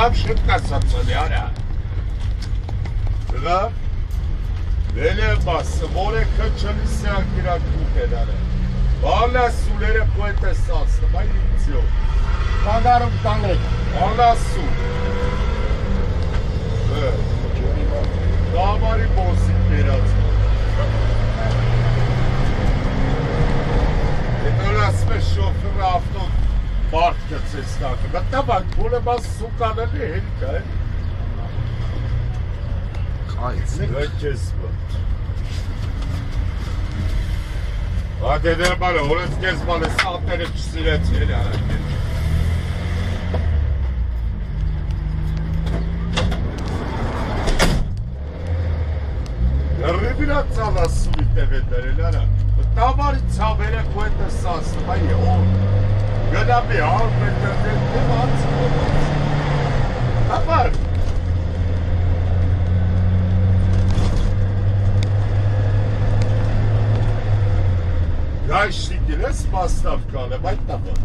Там шибко социаля. Да? Велебасы, море качалися киракутедары. Вала сулere поэта сасны, майдицио. Подарок тангрек. Вала су. Դամարի բոսիկ բերած Հետոր ասում է շոֆրը ավտոն մարդ կծես տակը Մտաբակ, որը բաց սուկանել է հելկա է Կայց Վեքես բատ Ադեդեր բալը, հորեց կեզ բալը սատները չսիրեց էլ արակ է Ribina cała suite veterineră. Tavări țavele cuete sas, mai o. Găda pe al veterinar de mați. Tavăr. Gayşli gires masraf kale, mai tavăr.